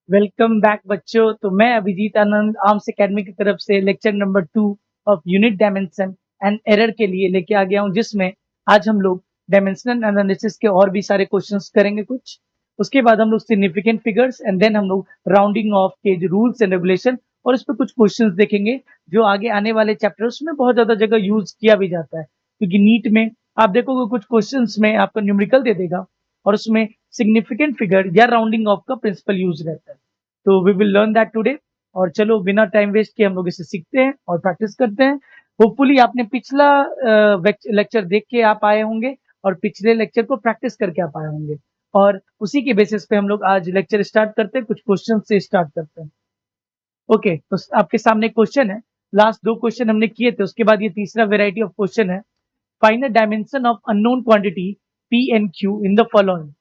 Welcome back बच्चों। तो मैं अभिजीत आनंद आर्म्स एकेडमी की तरफ से lecture number 2 of unit dimension and error के लिए लेके आ गया हूं, जिसमें आज हम लोग डायमेंशनल एनालिसिस के और भी सारे क्वेश्चंस करेंगे कुछ। उसके बाद हम लोग सिग्निफिकेंट फिगर्स एंड देन हम लोग राउंडिंग ऑफ के जो रूल्स एंड रेगुलेशन और उस पर कुछ क्वेश्चंस देखेंगे जो आगे आने वाले चैप्टर्स में बहुत ज्यादा जगह यूज किया भी जाता है, क्योंकि नीट में आप देखोगे कुछ क्वेश्चंस में आपका न्यूमेरिकल दे देगा और उसमें सिग्निफिकेंट फिगर या राउंडिंग ऑफ का प्रिंसिपल यूज रहता है। तो we will learn that today. और चलो बिना टाइम वेस्ट किए हम लोग इसे सीखते हैं और प्रैक्टिस करते हैं। होपफुली आपने पिछला लेक्चर देख के आप आए होंगे और पिछले लेक्चर को प्रैक्टिस करके आप आए होंगे, और उसी के बेसिस पे हम लोग आज लेक्चर स्टार्ट करते हैं। कुछ क्वेश्चन से स्टार्ट करते हैं। ओके, तो आपके सामने क्वेश्चन है। लास्ट दो क्वेश्चन हमने किए थे, उसके बाद ये तीसरा वेराइटी ऑफ क्वेश्चन है। Find the dimension of unknown quantity P and Q in the following.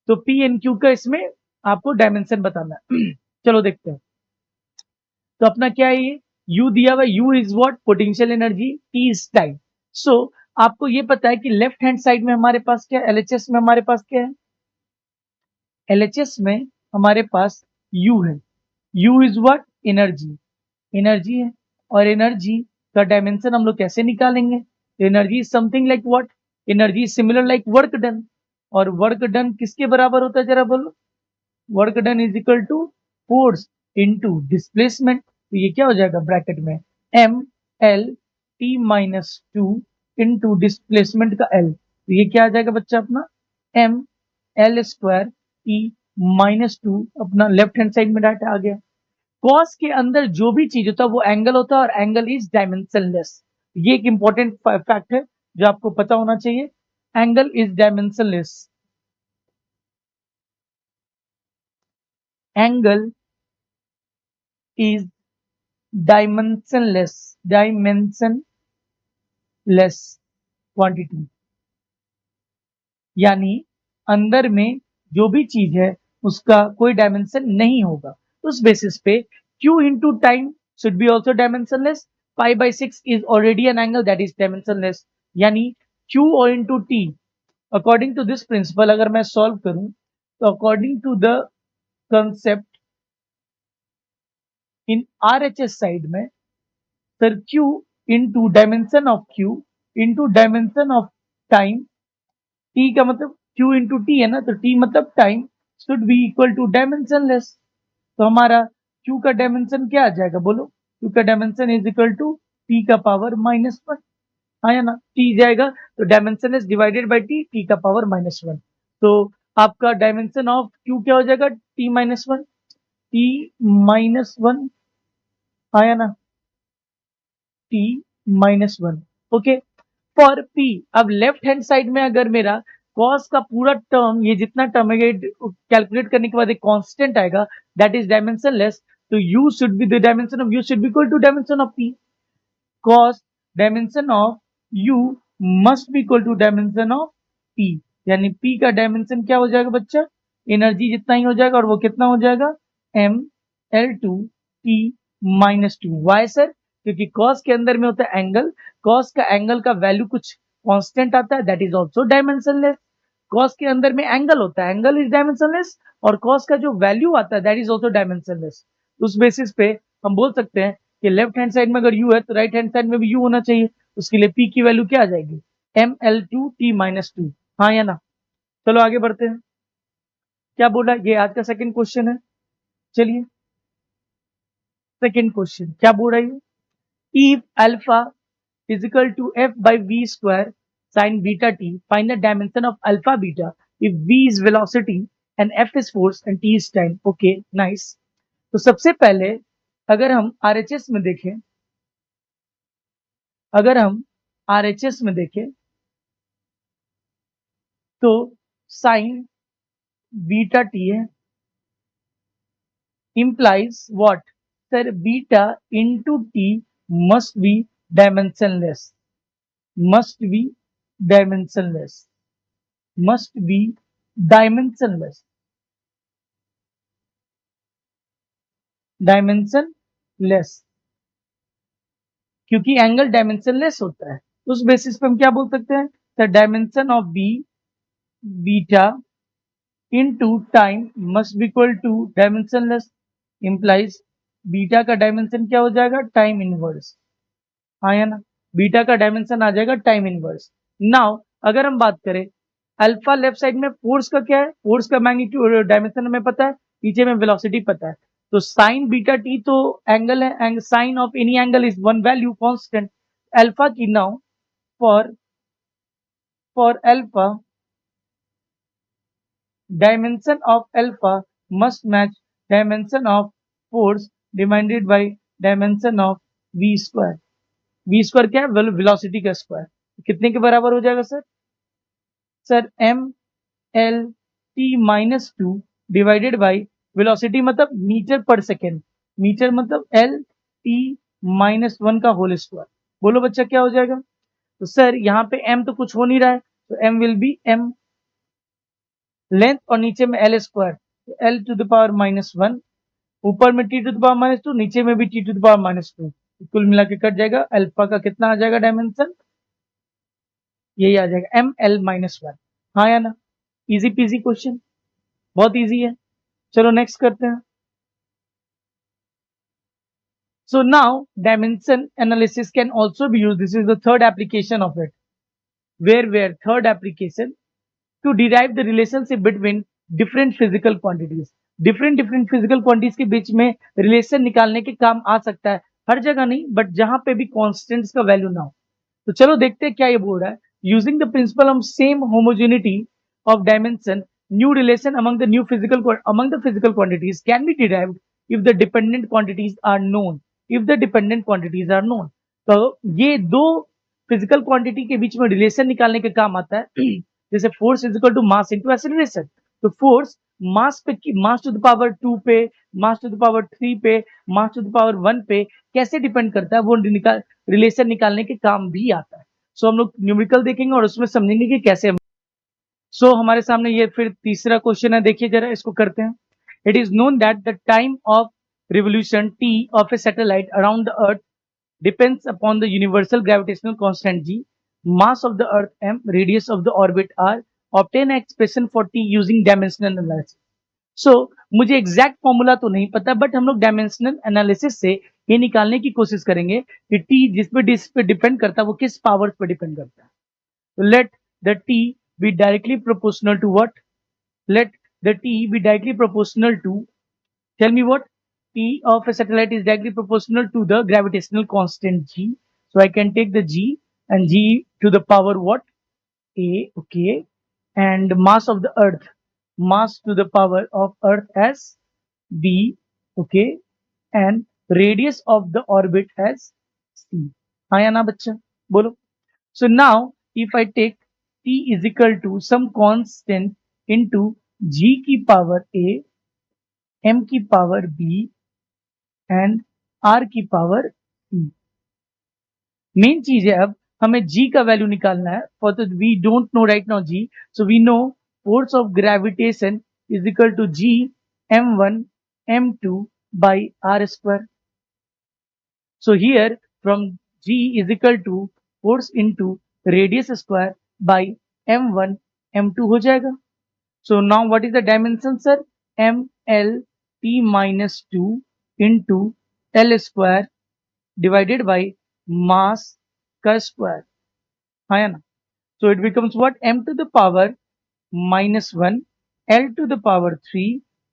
तो पी एंड क्यू का इसमें आपको डायमेंशन बताना है। चलो देखते हैं। तो अपना क्या है ये U दिया हुआ। U is what? Potential energy. T is time. So आपको ये पता है कि लेफ्ट हैंड साइड में हमारे पास क्या है, LHS में हमारे पास क्या है, LHS में हमारे पास U है। U is what? Energy. Energy है, और एनर्जी का डायमेंशन हम लोग कैसे निकालेंगे? Energy is something like what? Energy is similar like work done. और वर्क डन किसके बराबर होता है, जरा बोलो? Work done is equal to force into displacement. तो ये क्या हो जाएगा ब्रैकेट में, M L T minus two into displacement का एल। तो ये क्या आ जाएगा बच्चा अपना, M L square T minus two. अपना लेफ्ट हैंड साइड में डाटा आ गया। कॉस के अंदर जो भी चीज होता है वो एंगल होता है, और एंगल इज डायमेंशनलेस। ये एक इंपॉर्टेंट फैक्ट है जो आपको पता होना चाहिए। Angle is dimensionless. Angle is dimensionless quantity. यानी अंदर में जो भी चीज है उसका कोई डायमेंशन नहीं होगा। उस बेसिस पे q into time should be also dimensionless. 5/6 is already an angle that is dimensionless. यानी q और into T, according to this principle अगर मैं सॉल्व करूं, तो according to the concept in RHS side में, sir q into dimension of q into dimension of time, T का मतलब q into T है ना, तो टी मतलब time, should be equal to dimensionless. तो हमारा q का डायमेंशन क्या आ जाएगा, बोलो? q का dimension is equal to T का पावर -1। हाँ या ना? टी जाएगा तो dimensionless divided by T, T का पावर -1। तो आपका डायमेंशन ऑफ q क्या हो जाएगा, t-1। t-1, हाँ या ना? t-1। ओके। फॉर p, अब लेफ्ट हैंड साइड में अगर मेरा कॉस का पूरा टर्म, ये जितना टर्म है, कैलकुलेट करने के बाद एक कांस्टेंट आएगा दैट इज डायमेंशनलेस, तो u should be the dimension of u should be equal to dimension of p। cos dimension of u must be equal to dimension of p। यानी p का dimension क्या हो जाएगा बच्चा, energy जितना ही हो जाएगा, और वो कितना हो जाएगा, m l2 t -2। Why sir? क्योंकि cos के अंदर में होता है एंगल। cos का एंगल का वैल्यू कुछ कांस्टेंट आता है that is also dimensionless. cos के अंदर में एंगल होता है, एंगल इज डायमेंशनलेस, और cos का जो वैल्यू आता है दैट इज आल्सो डायमेंशनलेस। उस बेसिस पे हम बोल सकते हैं कि लेफ्ट हैंड साइड में अगर u है तो राइट हैंड साइड में भी u होना चाहिए। उसके लिए p की वैल्यू क्या आ जाएगी, ml2t-2। हाँ या ना? चलो आगे बढ़ते हैं। क्या बोला, ये आज का सेकंड क्वेश्चन है। चलिए सेकंड क्वेश्चन क्या बोल रहा है, if alpha is equal to f by v square sin beta t, find the dimension of alpha beta if v is velocity and f is force and t is time। okay nice। तो सबसे पहले अगर हम RHS में देखें, अगर हम RHS में देखें तो साइन बीटा टी है, implies what? Sir beta into t must be dimensionless, must be dimensionless, must be dimensionless, dimensionless, क्योंकि एंगल डायमेंशनलेस होता है। उस बेसिस पे हम क्या बोल सकते हैं, the dimension of B beta into time must be equal to dimensionless implies beta का डायमेंशन क्या हो जाएगा? Time inverse. हाँ या ना? बीटा का डायमेंशन आ जाएगा टाइम इनवर्स। नाउ अगर हम बात करें अल्फा लेफ्ट साइड में फोर्स का क्या है? फोर्स का मैग्नीट्यूड डायमेंशन हमें पता है, नीचे में वेलोसिटी पता है। तो साइन बीटा टी तो एंगल है, एंग sine of any angle is one value constant alpha की। Now for alpha dimension of alpha must match dimension of force divided by dimension of v square। v square क्या है? Velocity का square. कितने के बराबर हो जाएगा sir? Sir M L T minus two divided by velocity मतलब metre पर सेकेंड, मीटर मतलब एल टी माइनस वन का होल स्क्वायर। बोलो बच्चा क्या हो जाएगा? तो सर यहाँ पे m तो कुछ हो नहीं रहा है, तो m will be m length और नीचे में L square L to the power minus one, ऊपर में T to the power minus two, नीचे में भी T to the power minus two. कुल मिला के कट जाएगा। अल्फा का कितना आ जाएगा डायमेंशन? यही आ जाएगा एम एल माइनस वन। हाँ या ना? इजी पीजी क्वेश्चन, बहुत इजी है। चलो नेक्स्ट करते हैं। So now dimension analysis can also be used. This is the third application of it. Where third application to derive the relationship between different physical quantities. different physical quantities के बीच में relation निकालने के काम आ सकता है, हर जगह नहीं बट जहां पे भी कांस्टेंट्स का वैल्यू ना हो। तो चलो देखते हैं क्या ये बोल रहा है। Using the principle of same homogeneity of dimension new relation among the physical quantities can be derived if the dependent quantities are known। तो ये दो फिजिकल क्वांटिटी के बीच में रिलेशन निकालने के काम आता है। जैसे force is equal to mass into acceleration. तो फोर्स मास पे, मास टू द पावर 2 पे, मास टू द पावर 3 पे, मास टू द पावर 1 पे कैसे डिपेंड करता है, वो रिलेशन निकालने के काम भी आता है। सो हम लोग न्यूमेरिकल देखेंगे और उसमें समझेंगे कि कैसे। सो हमारे सामने ये फिर तीसरा क्वेश्चन है, देखिए जरा इसको करते हैं। It is known that the time of revolution T of A satellite around the earth depends upon the universal gravitational constant g, mass of the earth m, radius of the orbit r, obtain an expression for t using dimensional analysis। so मुझे exact formula तो नहीं पता but हम लोग dimensional analysis से ये निकालने की कोशिश करेंगे कि t जिस पे डिपेंड करता है वो किस पावर पे डिपेंड करता है। तो let the t be directly proportional to what? Let the t be directly proportional to, tell me what? T of a satellite is directly proportional to the gravitational constant g. So I can take the g and g to the power what? A, okay. And mass of the earth, mass to the power of earth as b, okay. And radius of the orbit as c। हाँ या ना बच्चा? बोलो। So now if I take t is equal to some constant into g की power a, m की power b and R की power E. Main चीज है अब हमें जी का वैल्यू निकालना है। For the we don't know right now G, so we know force of gravitation is equal to G m1 m2 by R square. So here from G is equal to force into radius square by m1 m2 हो जाएगा। So now what is the dimension sir? M L T minus two into L square divided by mass का square। हाँ या ना? So it becomes what? M to the power minus 1, L to the power 3,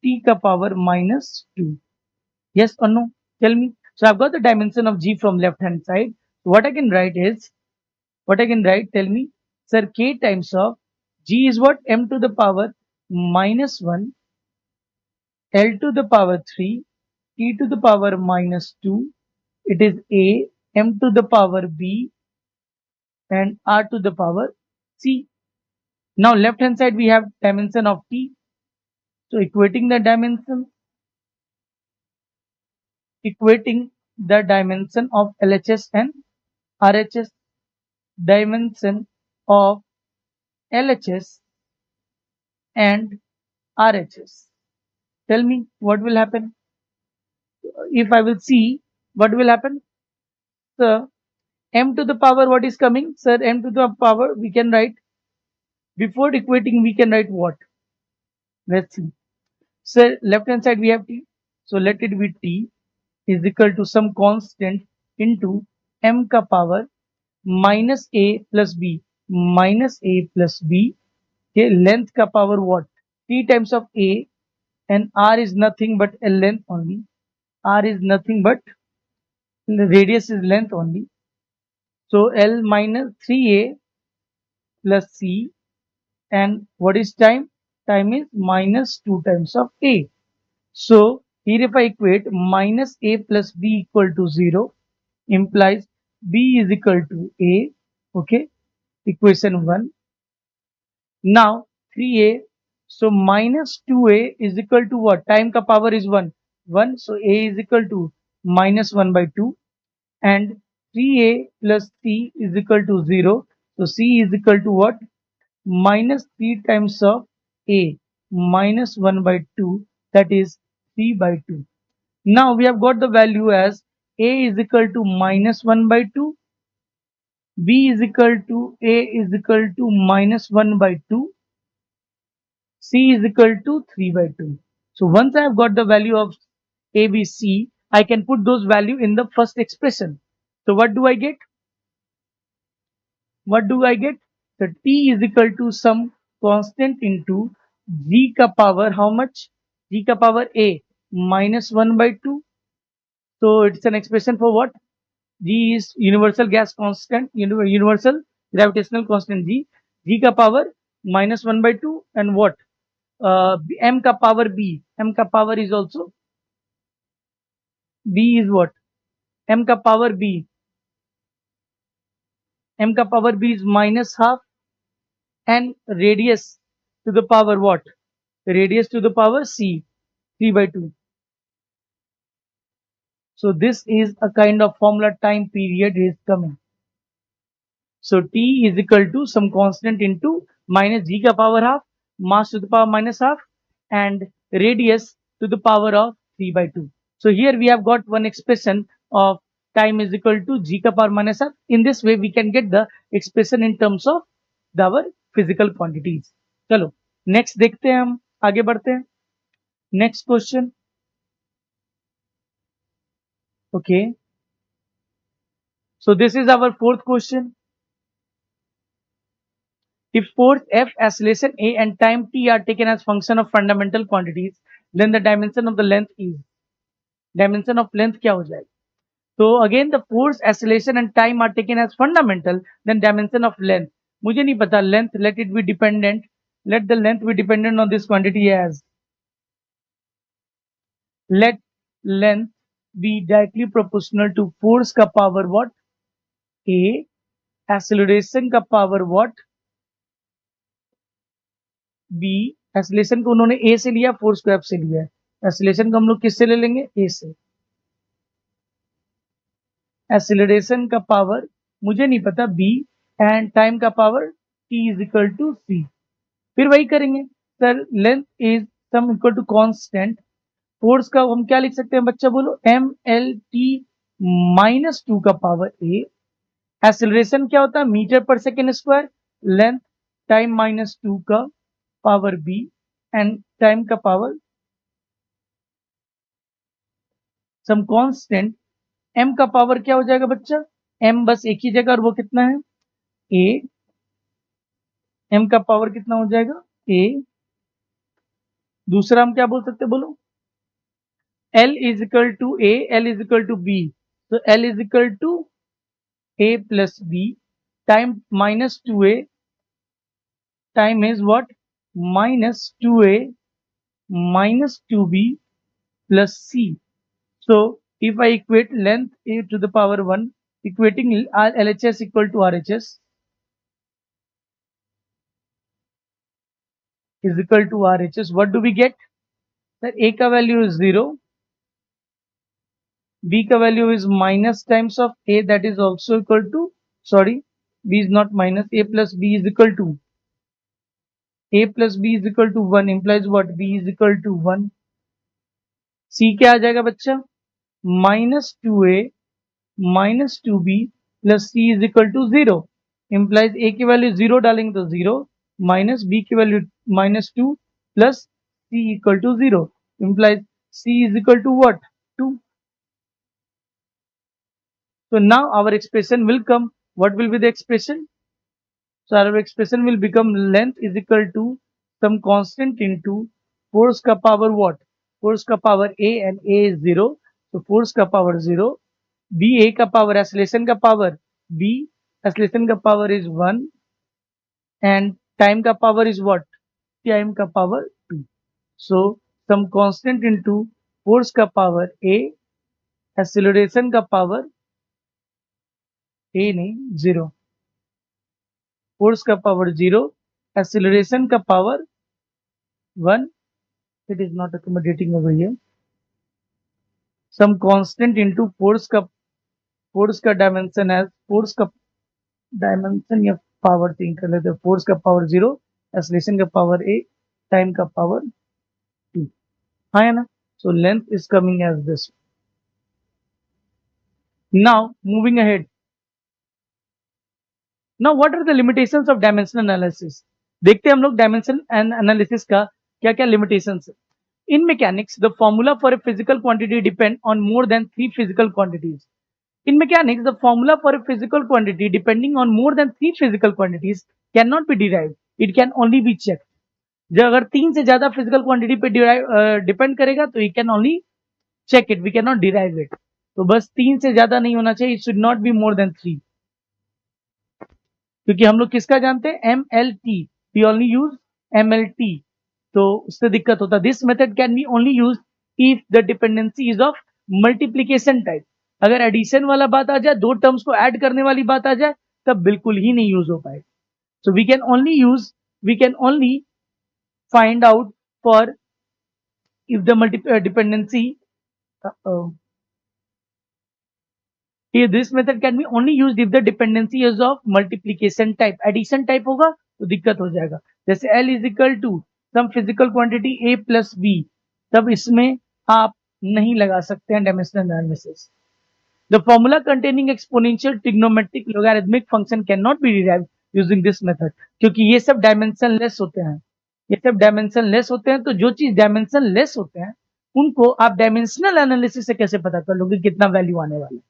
T का power minus 2। Yes or no? Tell me. So I've got the dimension of G from left hand side. So what I can write is, tell me. Sir, K times of G is what? M to the power minus 1, L to the power 3, T to the power minus 2. It is A, M to the power B, and r to the power c. Now left hand side we have dimension of t. So equating the dimension of LHS and RHS, dimension of LHS and RHS. Tell me what will happen if I will see what will happen. So m to the power what is coming? Sir, m to the power we can write, before equating we can write what? Let's see. So left hand side we have t. So let it be t is equal to some constant into m ka power minus a plus b minus a plus b. Okay, length ka power what? T times of a, and r is nothing but a length only. R is nothing but the radius is length only. So L minus 3a plus c, and what is time? Time is minus 2 times of a. So here if I equate minus a plus b equal to 0 implies b is equal to a. Okay, equation 1. Now 3a, so minus 2a is equal to what? Time ka power is 1. 1, so a is equal to minus 1 by 2, and 3a plus c is equal to 0. So c is equal to what? Minus 3 times of a minus 1 by 2, that is 3 by 2. Now we have got the value as a is equal to minus 1 by 2, b is equal to a is equal to minus 1 by 2, c is equal to 3 by 2. So once I have got the value of a, b, c, I can put those value in the first expression. So what do I get? What do I get? The t is equal to some constant into g ka power how much? G ka power a minus 1 by 2. So it's an expression for what? G is universal gas constant, universal gravitational constant g. G ka power minus 1 by 2, and what? M ka power b. M ka power is also b is what? M ka power b. M ka power b is minus half, and radius to the power what? Radius to the power c, 3 by 2. So this is a kind of formula time period is coming. So t is equal to some constant into minus g ka power half, mass to the power minus half, and radius to the power of 3 by 2. So here we have got one expression of time is equal to g ka power minus half. In this way we can get the expression in terms of our physical quantities. चलो next देखते हैं, हम आगे बढ़ते हैं. Next question. Okay. So this is our fourth question. If force F, acceleration A, and time t are taken as function of fundamental quantities, then the dimension of the length is. Dimension of length क्या हो जाएगा? So again the force, acceleration and time are taken as fundamental, then dimension of length. मुझे नहीं पता length, let it be dependent. Let the length be dependent on this quantity as. Let length be directly proportional to force का power what? A. Acceleration का power what? B. Acceleration को उन्होंने A से लिया, force को F से लिया है. Acceleration को हम लोग किससे ले लेंगे? A से. Acceleration का power मुझे नहीं पता B, and time का power T is equal to C. फिर वही करेंगे sir. Length is some equal to constant. Force का हम क्या लिख सकते हैं बच्चा, बोलो? mlt माइनस 2 का पावर a. एक्सेलरेशन क्या होता है? मीटर पर second square. Length time minus 2 का पावर b, एंड टाइम का पावर सम कांस्टेंट. m का पावर क्या हो जाएगा बच्चा? m बस एक ही जगह, और वो कितना है? a. m का पावर कितना हो जाएगा? a. दूसरा हम क्या बोल सकते हैं, बोलो? L is equal to A, L is equal to B. So L is equal to A plus B. Time minus 2A. Time is what? Minus 2A minus 2B plus C. So if I equate length A to the power 1, equating LHS equal to RHS is equal to RHS. What do we get? That A का value is 0. B का value is minus times of A, that is also equal to, sorry, B is not minus, A plus B is equal to, A plus B is equal to 1 implies what? B is equal to 1. C क्या आ जाएगा बच्चा? Minus 2A minus 2B plus C is equal to 0 implies A की value 0 डालेंगे तो 0, minus B की value minus 2 plus C equal to 0 implies C is equal to what? 2. So now our expression will come. What will be the expression? So our expression will become length is equal to some constant into force ka power what? Force ka power A, and A is 0. So force ka power 0. B A ka power, acceleration ka power B, acceleration ka power is 1, and time ka power is what? Time ka power 2. So some constant into force ka power A, acceleration का power A नहीं 0, force का power 0, acceleration का power 1. It is not accommodating over here. Some constant into force का dimension है, force का dimension या power think कर लेते हैं. फोर्स का पावर 0, acceleration का पावर A, टाइम का पावर 2. हाँ है ना? So length is coming as this. Now moving ahead. Now what are the limitations of dimensional analysis? देखते हैं हम लोग डायमेंशन एनालिसिस का क्या क्या लिमिटेशंस है. In mechanics, the formula for a physical quantity depend on more than 3 physical quantities. In mechanics, the formula for a physical quantity depending on more than 3 physical quantities cannot be derived. It can only be checked. जब अगर 3 से ज्यादा physical quantity पे depend करेगा तो it can only check it. We cannot derive it. तो बस 3 से ज्यादा नहीं होना चाहिए. It should not be more than 3. क्योंकि हम लोग किसका जानते हैं? MLT. We only use MLT. तो उससे दिक्कत होता है. This method can be only use if the dependency is of multiplication type. अगर एडिशन वाला बात आ जाए, दो टर्म्स को ऐड करने वाली बात आ जाए, तब बिल्कुल ही नहीं यूज हो पाएगा. So we can only find out for if the dependency this method can be only use if the dependency is of multiplication type. Addition type होगा तो दिक्कत हो जाएगा. जैसे L is equal to some physical quantity A plus B, तब इसमें आप नहीं लगा सकते हैं dimensional analysis. The formula containing exponential trigonometric logarithmic function can not be derived using this method. क्योंकि ये सब डायमेंशन लेस होते हैं. तो जो चीज डायमेंशन लेस होते हैं उनको आप डायमेंशनल एनालिसिस से कैसे पता कर लोगे कितना वैल्यू आने वाला है.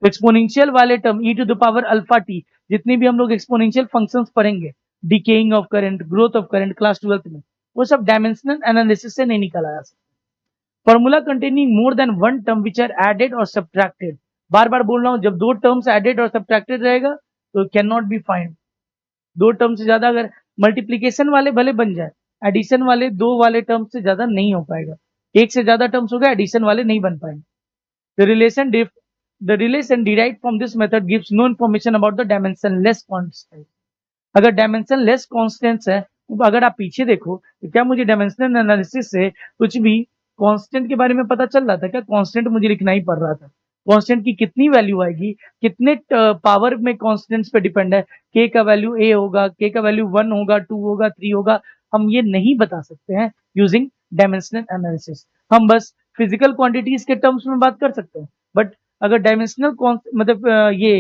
तो एक्सपोनेंशियल वाले term e to the power alpha T, जितनी भी हम लोग एक्सपोनेंशियल फंक्शंस पढ़ेंगे, decaying of current, growth of current class 12th में, वो सब डायमेंशनल एनालिसिस से नहीं निकाला जा सकता. Formula containing more than one term which are added और सब्ट्रैक्टेड. बार बार बोल रहा हूं, जब दो टर्म्स एडेड और सब्ट्रैक्टेड रहेगा तो कैन नॉट बी फाइंड. दो टर्म से ज्यादा अगर मल्टीप्लीकेशन वाले भले बन जाए, एडिशन वाले दो वाले टर्म से ज्यादा नहीं हो पाएगा. एक से ज्यादा टर्म्स हो गए, एडिशन वाले नहीं बन पाएंगे. The relation derived from this method gives no information about the dimensionless constants. अगर dimensionless constants है, अगर आप पीछे देखो तो क्या मुझे डायमेंशनल एनालिसिस से कुछ भी कांस्टेंट के बारे में पता चल रहा था क्या? कांस्टेंट मुझे लिखना ही पड़ रहा था. कांस्टेंट की कितनी वैल्यू आएगी, कितने पावर में कांस्टेंट्स पे डिपेंड है, k का वैल्यू a होगा, k का वैल्यू 1 होगा, 2 होगा, 3 होगा, हम ये नहीं बता सकते हैं यूजिंग डायमेंशनल एनालिसिस. हम बस फिजिकल क्वांटिटीज के टर्म्स में बात कर सकते हैं. बट अगर डायमेंशनल मतलब ये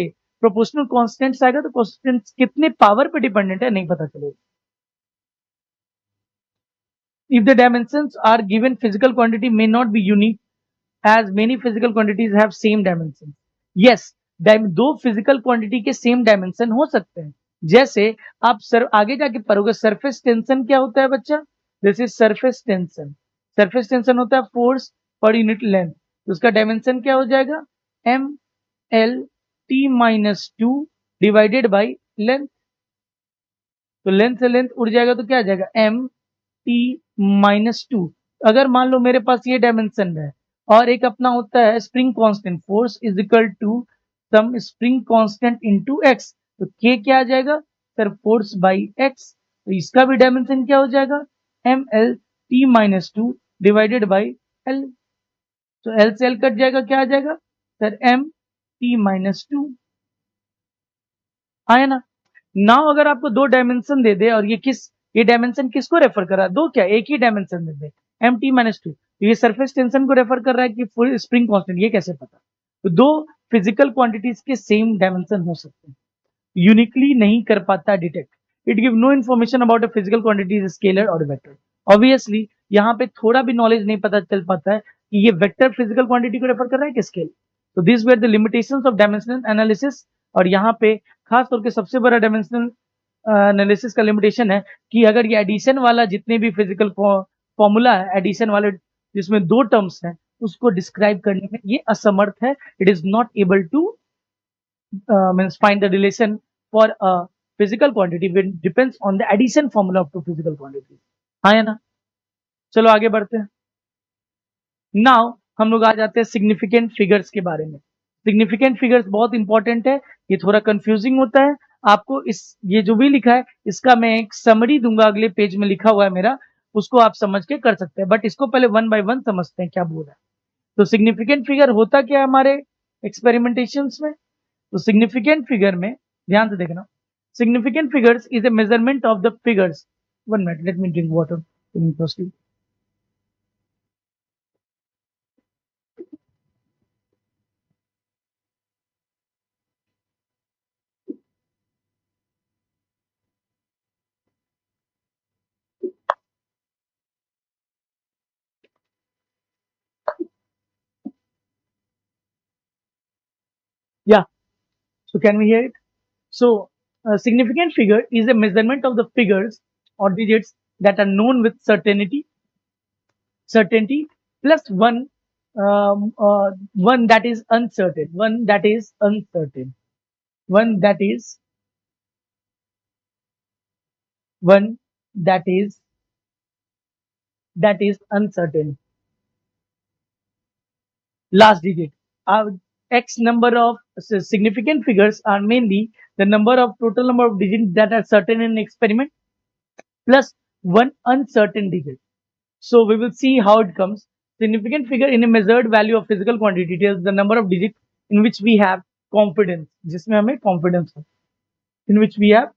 प्रोपोर्शनल कांस्टेंट्स आएगा तो कांस्टेंट्स कितने पावर पे डिपेंडेंट है नहीं पता चलेगा. If the dimensions are given, physical quantity may not be unique as many physical quantities have same dimension. Yes, दो फिजिकल क्वांटिटी के सेम डायमेंशन हो सकते हैं. जैसे आप आगे जाके पढ़ोगे सरफेस टेंशन क्या होता है बच्चा. This is surface tension. Surface tension होता है फोर्स पर यूनिट लेंथ. उसका डायमेंशन क्या हो जाएगा? MLT minus 2 divided by length. तो लेंथ से लेंथ उड़ जाएगा तो क्या आ जाएगा? MT minus 2. अगर मान लो मेरे पास ये डायमेंशन है और एक अपना होता है spring constant, force is equal to some spring constant into x, तो k क्या आ जाएगा सर? Force by x. तो इसका भी डायमेंशन क्या हो जाएगा? MLT minus 2 divided by L. तो L से L कट जाएगा, क्या आ जाएगा सर? MT minus 2. आया ना? नाउ अगर आपको दो डायमेंशन दे दे और ये डायमेंशन किसको रेफर कर रहा है? दो क्या, एक ही डायमेंशन दे दे, MT माइनस 2, तो ये सरफेस टेंशन को रेफर कर रहा है कि फुल स्प्रिंग कांस्टेंट. ये कैसे पता? तो दो फिजिकल क्वांटिटीज के सेम डायमेंशन हो सकते हैं, यूनिकली नहीं कर पाता detect. It give no information about a physical quantities scalar और वेक्टर. ऑब्वियसली यहाँ पे थोड़ा भी नॉलेज नहीं पता चल पाता है कि ये वेक्टर फिजिकल क्वांटिटी को रेफर कर रहा है कि स्केल। तो this were the limitations of dimensional analysis. और यहाँ पे खास तौर के सबसे बड़ा डायमेंशनल एनालिसिस का लिमिटेशन है कि अगर ये एडिशन वाला जितने भी फिजिकल फॉर्मूला है, एडिशन वाले जिसमें 2 टर्म्स हैं, उसको डिस्क्राइब करने में ये असमर्थ है। It is not able to means find the relation for a physical quantity when depends on the addition formula of two physical quantities। हाँ है ना? चलो आगे बढ़ते हैं। नाउ हम लोग आ जाते हैं सिग्निफिकेंट फिगर्स के बारे में। सिग्निफिकेंट फिगर्स बहुत इंपॉर्टेंट है, ये थोड़ा कंफ्यूजिंग होता है। आपको इस ये जो भी लिखा है इसका मैं एक समरी दूंगा, अगले पेज में लिखा हुआ है मेरा, उसको आप समझ के कर सकते हैं। बट इसको पहले 1 बाय 1 समझते हैं क्या बोल रहा है। तो सिग्निफिकेंट फिगर होता क्या है हमारे एक्सपेरिमेंटेशंस में? तो सिग्निफिकेंट फिगर में ध्यान से देखना, significant figures is a measurement of the figures. 1 minute, let me drink water. Yeah, so can we hear it? So, a significant figure is a measurement of the figures or digits that are known with certainty plus one that is uncertain, one that is one that is uncertain. Last digit. X number of significant figures are mainly the total number of digits that are certain in an experiment plus one uncertain digit. So we will see how it comes. Significant figure in a measured value of physical quantity tells the number of digits in which we have confidence, जिसमें हमें confidence है, in which we have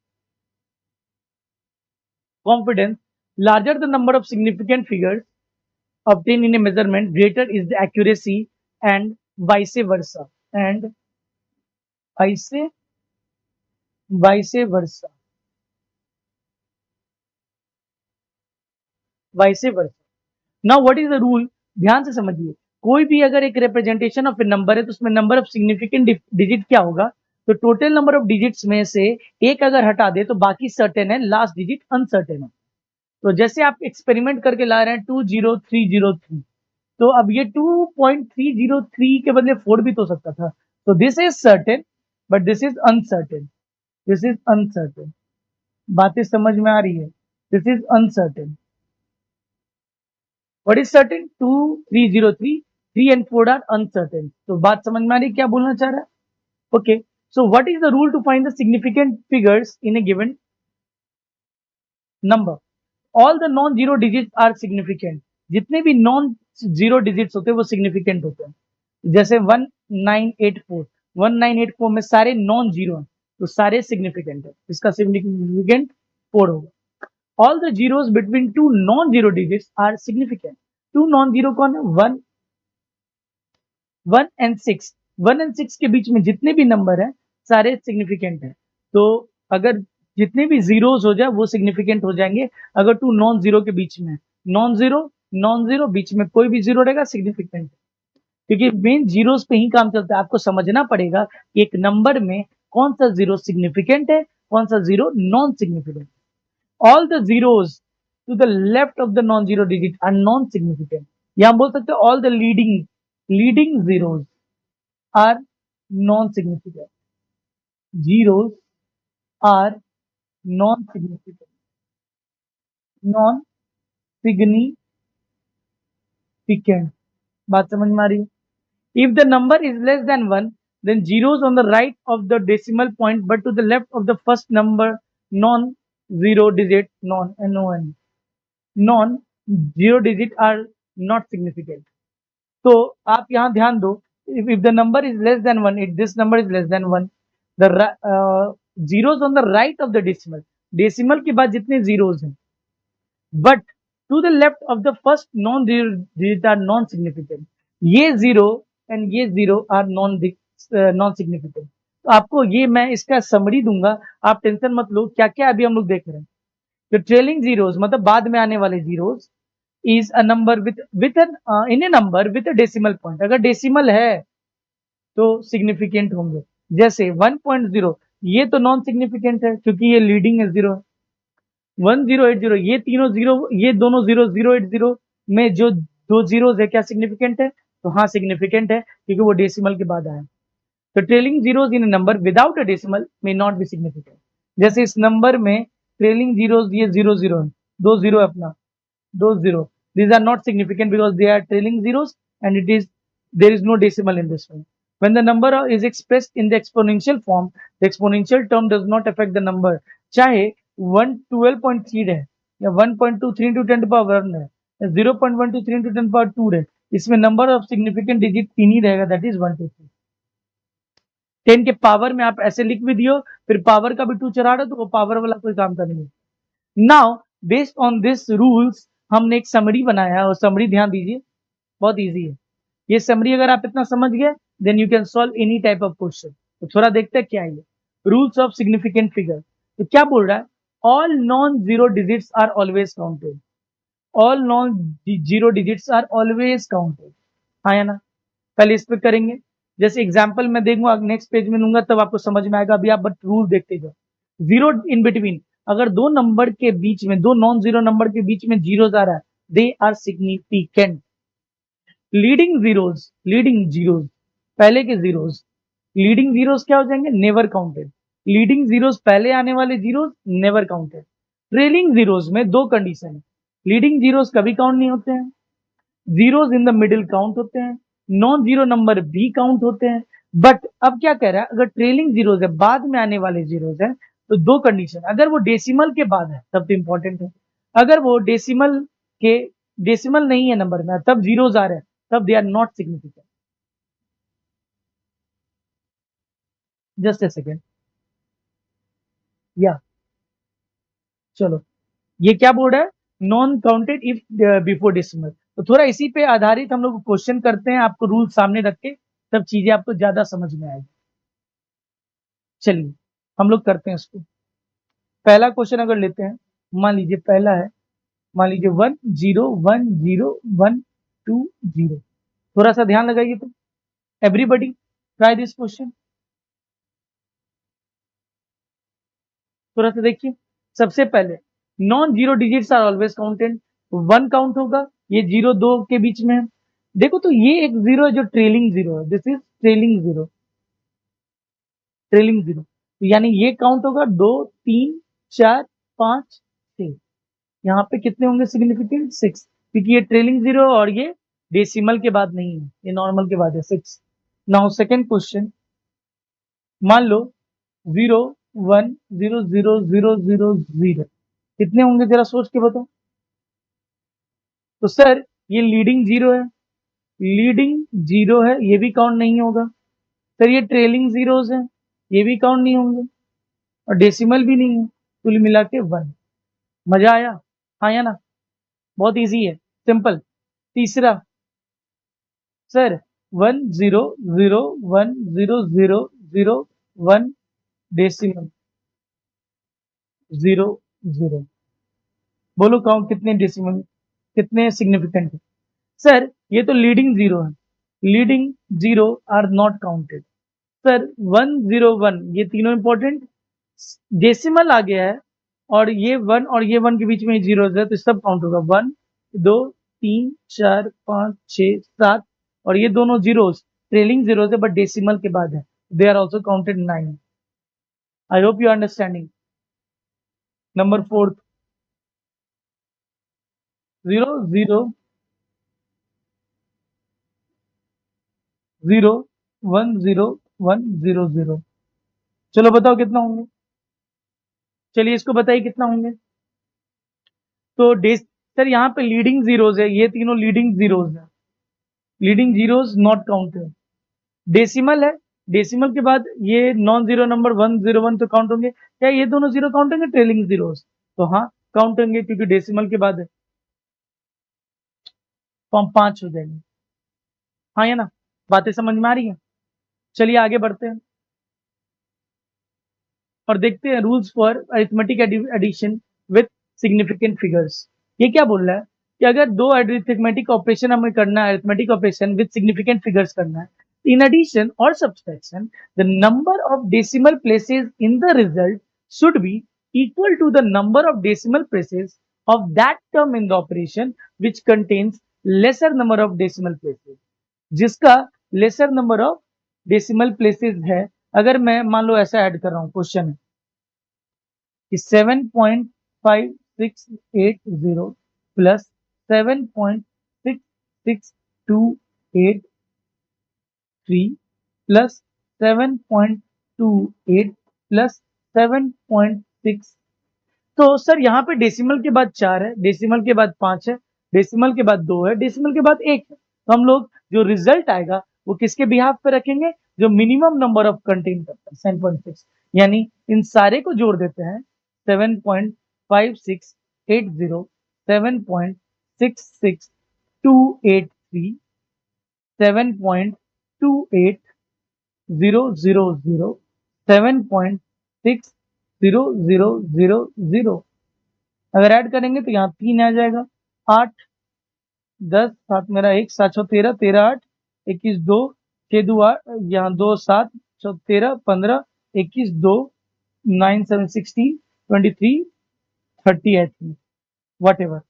confidence. Larger the number of significant figures obtained in a measurement, greater is the accuracy, and vice versa. And vice vice versa. Vice versa. Now what is the rule? ध्यान से समझिए, कोई भी अगर एक representation of A number है तो उसमें नंबर ऑफ सिग्निफिकेंट डिजिट क्या होगा? तो टोटल नंबर ऑफ डिजिट्स में से एक अगर हटा दे तो बाकी सर्टेन है, लास्ट डिजिट अनसर्टेन है। तो जैसे आप एक्सपेरिमेंट करके ला रहे हैं 20303, तो अब ये 2.303 के बदले 4 भी तो हो सकता था। तो this is certain but this is uncertain, this is uncertain. बातें समझ में आ रही है? This is uncertain. What is certain? 2303, 3 and 4 are uncertain. तो बात समझ में आ रही क्या बोलना चाह रहा है? Okay. So what is the rule to find the significant figures in a given number? All the non-zero digits are significant. जितने भी non-zero digits होते हैं वो significant होते हैं। जैसे 1984, 1984 में सारे non-zero हैं, तो सारे significant है। इसका significant 4 होगा। All the zeros between two non-zero digits are significant. Two non-zero कौन है? 1 and 6। 1 and 6 के बीच में जितने भी नंबर हैं सारे सिग्निफिकेंट हैं। तो अगर जितने भी जीरोस हो जाए वो सिग्निफिकेंट हो जाएंगे। अगर टू नॉन जीरो के बीच में, नॉन जीरो बीच में कोई भी जीरो रहेगा सिग्निफिकेंट, क्योंकि मेन जीरोस पे ही काम चलता है। आपको समझना पड़ेगा कि एक नंबर में कौन सा जीरो सिग्निफिकेंट है, कौन सा zero non significant. All the zeros to the left of the non-zero digit are non-significant. या हम बोल सकते हैं all the leading zeros are non-significant. Zeros are non-significant. Non-significant. बात समझ में आ रही है? If the number is less than 1, then zeros on the right of the decimal point but to the left of the first number non-zero digit non-zero digit are not significant. तो आप यहाँ ध्यान दो, if the number is less than 1, if this number is less than 1, the zeros on the right of the decimal के बाद जितने zeros हैं, but to the left of the first non-zero digit are non-significant. ये zero and ये zero are non-significant. तो आपको ये मैं इसका समरी दूंगा, आप टेंशन मत लो। क्या क्या अभी हम लोग देख रहे हैं? तो ट्रेलिंग जीरोस मतलब बाद में आने वाले zeros is a number with an in A number with a decimal point. अगर डेसिमल है तो सिग्निफिकेंट होंगे। जैसे 1.0 ये तो नॉन सिग्निफिकेंट है क्योंकि ये लीडिंग है जीरो। 1080 ये तीनों जीरो, ये दोनों जीरो 080 में जो दो जीरोज है क्या सिग्निफिकेंट है? तो हाँ सिग्निफिकेंट है क्योंकि वो डेसिमल के बाद आया। तो trailing zeros in number without a decimal may not be significant. जैसे इस नंबर में ट्रेलिंग जीरोज ये 00 है, दो जीरो है अपना, दो zero, these are not significant because they are trailing zeros and it is there is no decimal in this one. When the number is expressed in the exponential form, the exponential term does not affect the number. चाहे 112.3 रहे या 1.23 into 10 to power 1 है या 0.123 into 10 power 2 रहे, इसमें number of significant digit तीन ही रहेगा, that is 1 2 3। 10 के पावर में आप ऐसे लिख भी दियो फिर पावर का भी 2 चढ़ा रहे तो वो पावर वाला कोई काम का नहीं है। Now based on this rules हमने एक समरी बनाया है और समरी ध्यान दीजिए बहुत इजी है। ये समरी अगर आप इतना समझ गए then you can solve any type of question. तो थोड़ा देखते हैं क्या है ये रूल्स ऑफ सिग्निफिकेंट फिगर। तो क्या बोल रहा है? All non zero digits are always counted. All non zero digits are always counted. हाँ या ना? पहले इस पे करेंगे। जैसे एग्जाम्पल मैं देखूंगा नेक्स्ट पेज में लूंगा तब आपको समझ में आएगा, अभी आप बट रूल देखते जाओ। जीरो इन बिटवीन, अगर दो नंबर के बीच में, दो नॉन जीरो नंबर के बीच में जीरोस आ रहा है, they are significant. Leading zeros पहले के जीरोस, लीडिंग जीरोस क्या हो जाएंगे? Never counted. लीडिंग जीरोस पहले आने वाले zeros never counted. Trailing zeros में दो कंडीशन है, लीडिंग जीरोस कभी काउंट नहीं होते हैं, zeros in the middle count होते हैं, नॉन जीरो नंबर भी काउंट होते हैं। बट अब क्या कह रहा है, अगर ट्रेलिंग जीरोस है बाद में आने वाले जीरोस है तो दो कंडीशन, अगर वो डेसिमल के बाद है तब तो इंपॉर्टेंट है, अगर वो डेसिमल के डेसिमल नहीं है नंबर में तब जीरोस आ रहे हैं तब they are not significant. Just a second, या चलो ये क्या बोल रहा है? Non counted if before decimal. तो थोड़ा इसी पे आधारित हम लोग क्वेश्चन करते हैं, आपको रूल सामने रख के तब चीजें आपको ज्यादा समझ में आएगी। चलिए हम लोग करते हैं इसको। पहला क्वेश्चन अगर लेते हैं, मान लीजिए पहला है, मान लीजिए 1 0 1 0 1 2 0। थोड़ा सा ध्यान लगाइए तो एवरीबडी ट्राई दिस क्वेश्चन। थोड़ा सा देखिए। सबसे पहले non zero digits are always counted, one count होगा, ये जीरो दो के बीच में है। देखो तो ये एक जीरो है जो ट्रेलिंग जीरो है, this is trailing zero, trailing zero, तो यानी ये काउंट होगा 2 3 4 5 6। यहाँ पे कितने होंगे सिग्निफिकेंट? 6, क्योंकि ये ट्रेलिंग जीरो और ये डेसिमल के बाद नहीं है, ये नॉर्मल के बाद है 6। नाउ सेकेंड क्वेश्चन, मान लो 0 1 0 0 0 0 0, कितने होंगे जरा सोच के बताओ। तो सर ये लीडिंग जीरो है, लीडिंग जीरो है, ये भी काउंट नहीं होगा। सर ये ट्रेलिंग जीरोस है, ये भी काउंट नहीं होंगे, और डेसिमल भी नहीं है, कुल मिला के 1। मजा आया? हाँ या ना? बहुत इजी है, सिंपल। तीसरा, सर 1 0 0 1 0 0 0 1 डेसिमल 0 0, बोलो काउंट कितने डेसिमल, कितने सिग्निफिकेंट है? सर ये तो लीडिंग जीरो है, leading zero are not counted. Sir 1 0 1 ये तीनों इंपॉर्टेंट, डेसिमल आ गया है और ये 1 और ये 1 के बीच में जीरो है तो सब काउंट होगा। 1 2 3 4 5 6 7, और ये दोनों जीरोस ट्रेलिंग जीरोस है बट डेसिमल के बाद है, they are also counted 9। I hope you understanding. Number 4, 0 0 0 1 0 1 0 0। चलो बताओ कितना होंगे? चलिए इसको बताइए कितना होंगे। तो सर यहाँ पे लीडिंग जीरोस है, ये तीनों लीडिंग जीरोस है, leading zeros not counted. Decimal है, डेसिमल के बाद ये नॉन जीरो नंबर 1 0 1 तो काउंट होंगे। क्या ये दोनों जीरो काउंट होंगे ट्रेलिंग जीरोस? तो हाँ काउंट होंगे क्योंकि डेसिमल के बाद है, फॉर्म 5 हो जाएंगे। हाँ या ना? बातें समझ में आ रही है? चलिए आगे बढ़ते हैं और देखते हैं rules for arithmetic addition with significant figures. ये क्या बोल रहा है? कि अगर दो अरिथमेटिक ऑपरेशन हमें करना है, arithmetic operation with significant figures करना है, इन एडिशन और subtraction the number of decimal places in the result should be equal to the number of decimal places of that term in the operation which contains lesser number of decimal places. जिसका lesser number of decimal places है, अगर मैं मान लो ऐसा add कर रहा हूं, question है कि 7.5680 प्लस 7.66283 प्लस 7.28 प्लस 7.6। तो सर यहाँ पे डेसिमल के बाद 4 है, डेसिमल के बाद 5 है, डेसिमल के बाद 2 है, डेसिमल के बाद 1 है। तो हम लोग जो रिजल्ट आएगा वो किसके बिहाफ पे रखेंगे, जो मिनिमम नंबर ऑफ कंटेन करता है 7.6, यानी इन सारे को जोड़ देते हैं 7.5680, 7.66283, 7.28000, 7.60000। अगर ऐड करेंगे तो यहाँ 3 आ जाएगा, 8 10 7 मेरा 1 7 6 13 13 8 21 2 6 2 8, यहाँ 2 7 13 15 21 2 9 7 16 23 30 I think, whatever.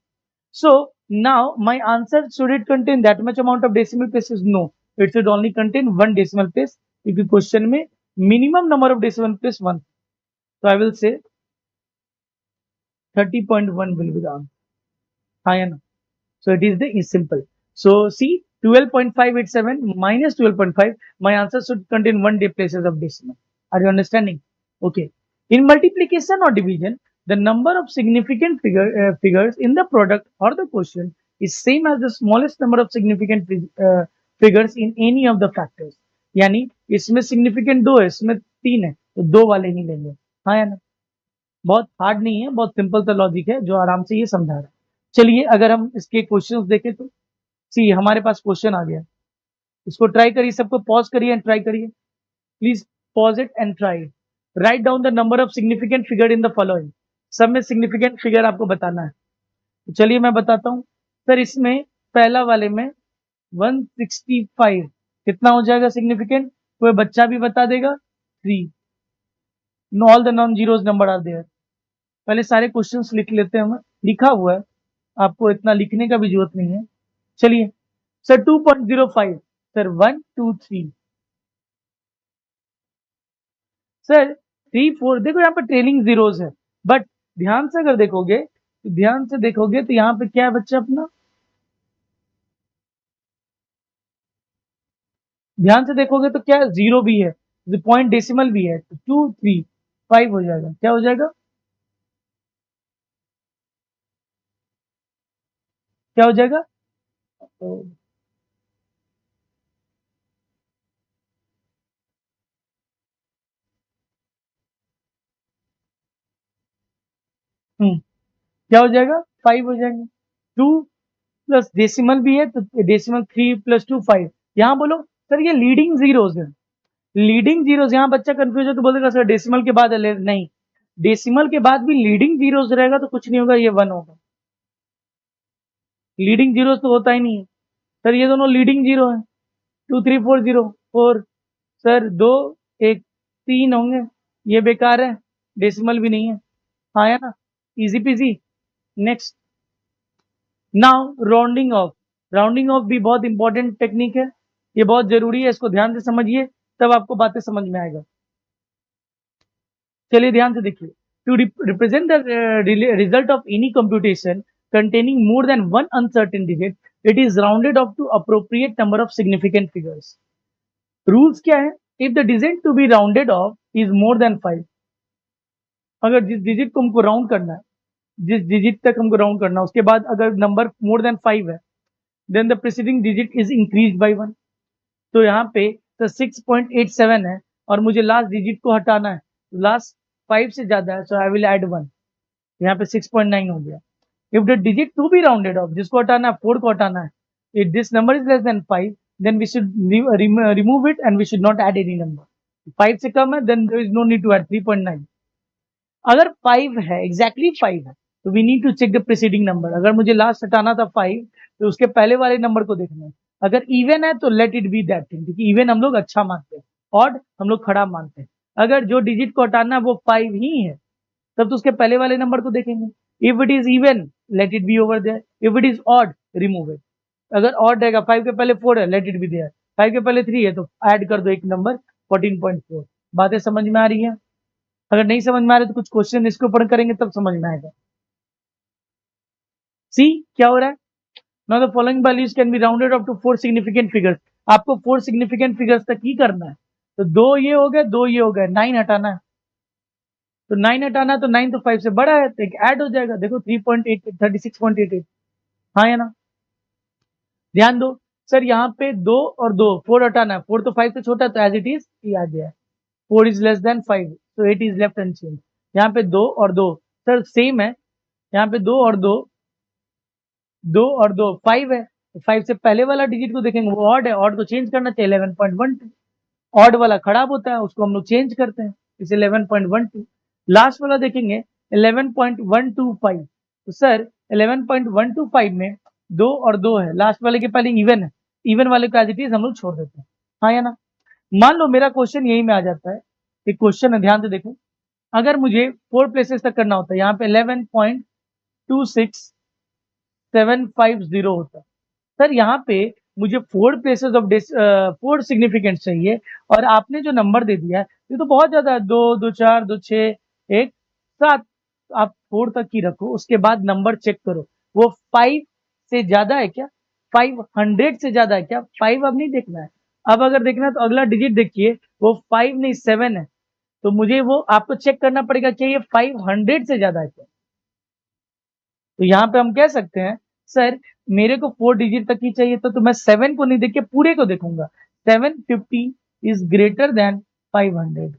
So now my answer, should it contain that much amount of decimal places? No, it should only contain one decimal place, क्योंकि क्वेश्चन में minimum number of decimal place 1. So I will say 30.1 will be the answer. हाँ या ना? So it is simple. So see, 12.587 minus 12.5, my answer should contain one places of decimal. Are you understanding? Okay. In multiplication or division, the number of significant figures in the product or the quotient is same as the smallest number of significant figures in any of the factors. यानी इसमें significant 2 है, इसमें 3 है, तो 2 वाले ही लेंगे। हाँ या ना? बहुत हार्ड नहीं है, बहुत सिंपल सा लॉजिक है जो आराम से ये समझा रहा है। चलिए अगर हम इसके क्वेश्चंस देखें तो सी हमारे पास क्वेश्चन आ गया, इसको ट्राई करिए, सबको पॉज करिए एंड ट्राई करिए, please pause it and try. Write down the number of significant figure in the following. सब में सिग्निफिकेंट फिगर आपको बताना है। तो चलिए मैं बताता हूं सर, इसमें पहला वाले में 165 कितना हो जाएगा सिग्निफिकेंट, कोई बच्चा भी बता देगा? 3। All the non zeros number are there. पहले सारे क्वेश्चंस लिख लेते हैं, हम लिखा हुआ है, आपको इतना लिखने का भी जरूरत नहीं है। चलिए सर 2.05, सर 1 2 3, सर 3 4, देखो यहाँ पर ट्रेलिंग जीरोज है, बट ध्यान से अगर देखोगे, तो यहाँ पे क्या है बच्चा अपना, ध्यान से देखोगे तो क्या जीरो भी है, पॉइंट डेसिमल भी है, तो 2 3 5 हो जाएगा। क्या हो जाएगा, क्या हो जाएगा? तो क्या हो जाएगा? 5 हो जाएंगे। 2 प्लस डेसिमल भी है, तो डेसिमल 3 प्लस 2 5। यहाँ बोलो सर ये लीडिंग जीरोज है, लीडिंग जीरोज, यहाँ बच्चा कंफ्यूज है तो बोलेगा सर डेसिमल के बाद नहीं, डेसिमल के बाद भी लीडिंग जीरोज रहेगा तो कुछ नहीं होगा, ये 1 होगा। लीडिंग जीरोज तो होता ही नहीं है सर, ये दोनों लीडिंग जीरो है, 2 3 4 0 4, सर 2 1 3 होंगे, ये बेकार है, डेसिमल भी नहीं है। हाँ या ना, easy PG. Next, now rounding off. Rounding off भी बहुत इंपॉर्टेंट टेक्निक है, ये बहुत जरूरी है, इसको ध्यान से समझिए तब आपको बातें समझ में आएगा। चलिए ध्यान से देखिए, to represent the result of any computation containing more than one uncertain digit, it is rounded off to appropriate number of significant figures. Rules क्या है? If the digit to be rounded off is more than 5, अगर जिस digit को हमको round करना है, जिस digit तक हमको राउंड करना है, उसके बाद अगर नंबर मोर देन 5 है, then the preceding digit is increase by 1। तो यहाँ पे तो 6.87 है और मुझे लास्ट डिजिट को हटाना है, लास्ट 5 से ज्यादा है, सो आई विल ऐड 1, यहाँ पे 6.9 हो गया। If the digit to be rounded off, जिसको हटाना है 4 को हटाना है, if this number is less than 5, then we should remove it and we should not add any number. 5 से कम है, then there is no need to add 3.9। अगर 5 है, एग्जैक्टली 5 है, तो we need to check the preceding number. अगर मुझे last हटाना था 5, तो उसके पहले वाले नंबर को देखना है। अगर इवन है तो late it B that thing, क्योंकि इवन हम लोग अच्छा मानते हैं, ऑड हम लोग खराब मानते हैं। अगर जो डिजिट को हटाना है वो 5 ही है, तब तो उसके पहले वाले नंबर को देखेंगे। If it is even, let it be over there. If it is odd, remove it. अगर ऑड रहेगा, 5 के पहले 4 है, लेट इट बी देयर। 5 के पहले 3 है, तो ऐड कर दो एक नंबर, 14.4। बातें समझ में आ रही है? अगर नहीं समझ में आ रही तो कुछ क्वेश्चन इसके ऊपर करेंगे तब समझ में आएगा। सी क्या हो रहा है? Now the following values can be rounded up to 4 significant figures. आपको 4 सिग्निफिकेंट फिगर्स तक ही करना है। तो 2 ये हो गए, 2 ये हो गए, 9 हटाना है। तो 9 हटाना है, तो 9 तो 5 से बड़ा है, तो एक ऐड हो जाएगा। देखो 3.8, 36.88। हाँ या ना? ध्यान दो सर, यहाँ पे 2 और 2, 4 हटाना है। 4 तो 5 से छोटा है, तो एज इट इज ये आ गया। 4 is less than 5, so 8 is left unchanged. यहाँ पे 2 और 2 सर सेम है। यहाँ पे 2 और 2, 2 और 2 5 है। तो 5 से पहले वाला डिजिट को देखेंगे, वो ऑड है, ऑड को चेंज करना चाहिए 11.12। ऑड वाला खराब होता है, उसको हम लोग चेंज करते हैं, इसे 11.12। लास्ट वाला देखेंगे 11.125। तो सर 11.125 में 2 और 2 है, लास्ट वाले के पहले इवन है, इवन वाले को एज इट इज हम लोग छोड़ देते हैं। हाँ या ना? मान लो मेरा क्वेश्चन यही में आ जाता है। एक क्वेश्चन है, ध्यान से देखो। अगर मुझे 4 प्लेसेस तक करना होता है, यहाँ पे 11.26750 होता है। सर यहाँ पे मुझे 4 प्लेसेस ऑफ 4 सिग्निफिकेंस चाहिए, और आपने जो नंबर दे दिया है ये तो बहुत ज्यादा है, 2 2 4 2 6 1 7। आप 4 तक ही रखो, उसके बाद नंबर चेक करो वो 5 से ज्यादा है क्या, 500 से ज्यादा है क्या। 5 अब नहीं देखना है, अब अगर देखना है तो अगला डिजिट देखिए, वो 5 नहीं 7 है। तो मुझे वो आपको चेक करना पड़ेगा कि ये 500 से ज्यादा है क्या। तो यहाँ पे हम कह सकते हैं सर मेरे को 4 डिजिट तक ही चाहिए था, तो मैं 7 को नहीं देख के पूरे को देखूंगा। 750 इज ग्रेटर देन 500।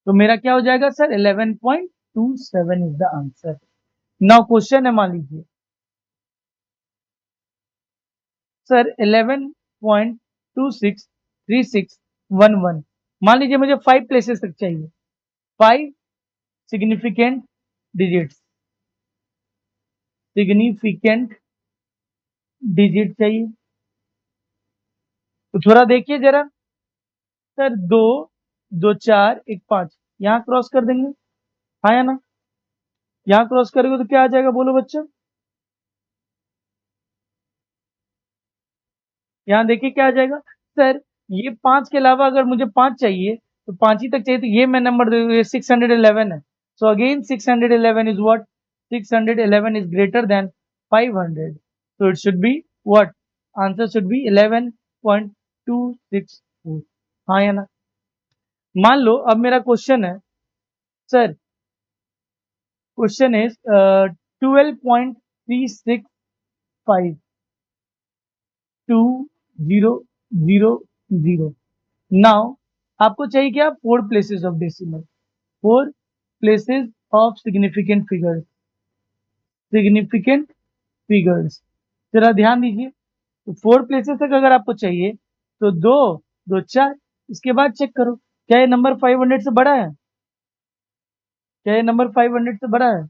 तो मेरा क्या हो जाएगा sir, 11.27 is the answer. Now question है, मान लीजिए सर 11.263611। मान लीजिए मुझे 5 प्लेसेस तक चाहिए, 5 सिग्निफिकेंट डिजिट्स, सिग्निफिकेंट डिजिट चाहिए। तो थोड़ा देखिए जरा सर, 2 2 4 1 5 यहाँ क्रॉस कर देंगे। हाँ या ना? यहाँ क्रॉस करोगे तो क्या आ जाएगा, बोलो बच्चा। यहाँ देखिए क्या आ जाएगा सर, ये 5 के अलावा अगर मुझे 5 चाहिए, तो 5 ही तक चाहिए, तो ये मैं नंबर दे दूँ, ये 611 है। So again 611 is what, 611 is greater then 500। so it should be what, answer should be 11.264। हाँ या ना? मान लो अब मेरा क्वेश्चन है सर, क्वेश्चन इज 12.365 2000। नाउ आपको चाहिए क्या, 4 places of decimal, 4 places of significant figures, significant figures. जरा ध्यान दीजिए, तो 4 प्लेसेस तक अगर आपको चाहिए, तो 2 2 4, इसके बाद चेक करो क्या ये नंबर 500 से बड़ा है, क्या ये नंबर 500 से बड़ा है।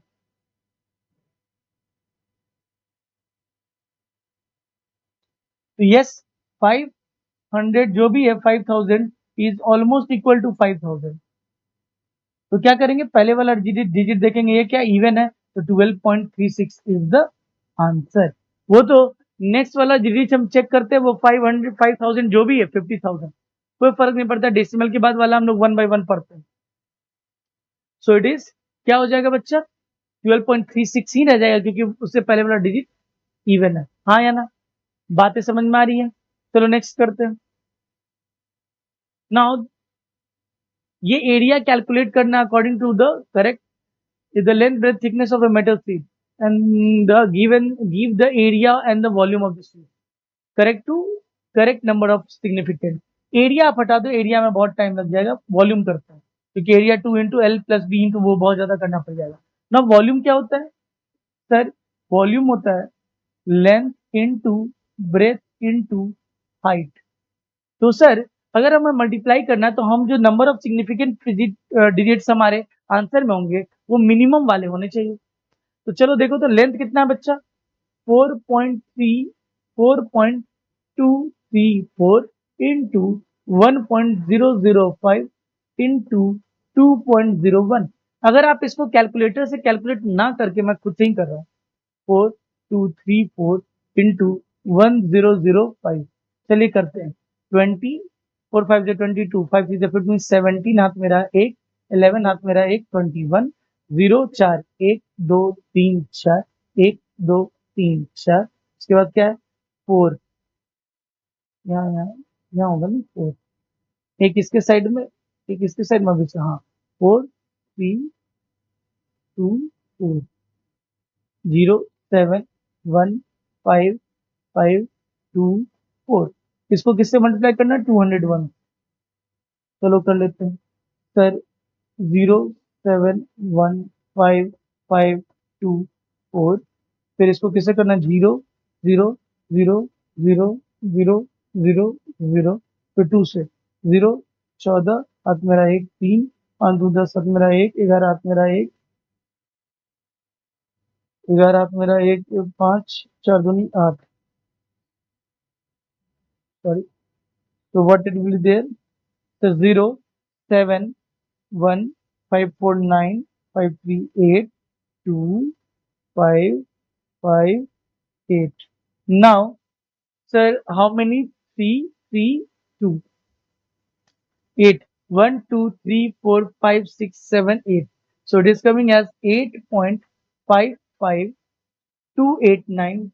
तो यस, 500 जो भी है, 5000 इज ऑलमोस्ट इक्वल टू 5000। तो क्या करेंगे, पहले वाला डिजिट डिजिट देखेंगे ये क्या इवन है, तो 12.36 इज द आंसर। वो तो नेक्स्ट वाला डिजिट हम चेक करते हैं, वो 500 5000 जो भी है, 50,000, कोई फर्क नहीं पड़ता, डेसिमल के बाद वाला हम लोग 1 by 1 पढ़ते हैं। सो इट इज क्या हो जाएगा बच्चा, 12.36 ही रह जाएगा, क्योंकि उससे पहले वाला डिजिट इवन है। हाँ या ना? बातें समझ में आ रही है? चलो नेक्स्ट करते हैं। नाउ ये एरिया कैलकुलेट करना according to the correct the length, breadth, thickness of a metal sheet, and the give the area and the volume of the sheet, correct to correct number of significant। Area आप हटा दो, area में बहुत time लग जाएगा, volume करता है, क्योंकि area 2 into L plus B into वो बहुत ज्यादा करना पड़ जाएगा ना। वॉल्यूम क्या होता है सर, वॉल्यूम होता है length into breadth into height. तो सर अगर हमें मल्टीप्लाई करना है, तो हम जो नंबर ऑफ सिग्निफिकेंट डिजिट्स हमारे आंसर में होंगे वो मिनिमम वाले होने चाहिए। तो चलो देखो तो लेंथ कितना है बच्चा, 4.234 इंटू 1.005 इंटू 2.01। अगर आप इसको कैलकुलेटर से कैलकुलेट ना करके, मैं खुद से ही कर रहा हूँ, 4234 इंटू 1005। चलिए करते हैं। 20, 4 5 से 22, 5 3 से 15, 17 हाथ मेरा एक, 11 हाथ मेरा एक, 21, 0 4 1 2 3 4, 1 2 3 4। उसके बाद क्या है, 4, यहाँ यहाँ यहाँ होगा ना 4, एक इसके साइड में, एक इसके साइड में भी, हाँ, 4 3 2 4, 0 7 1 5 5 2 4। इसको किससे मल्टीप्लाई करना है, 201। चलो कर लेते हैं सर। 0 7 1 5 5 2 4। फिर इसको किससे करना है, 0 0 0 0 0 0 0। फिर 2 से 0 14 हाथ मेरा एक, 3 5 2 10 हाथ मेरा एक, 11 हाथ मेरा एक, 11 हाथ मेरा एक, 5 4 दूनी 8, सॉरी। तो व्हाट इट विल देयर, तो 0 7 1 5 4 9 5 3 8 2 5 5 8। Now, sir, how many 3 3 2? 8. 1 2 3 4 5 6 7 8. So it is coming as 8.55 289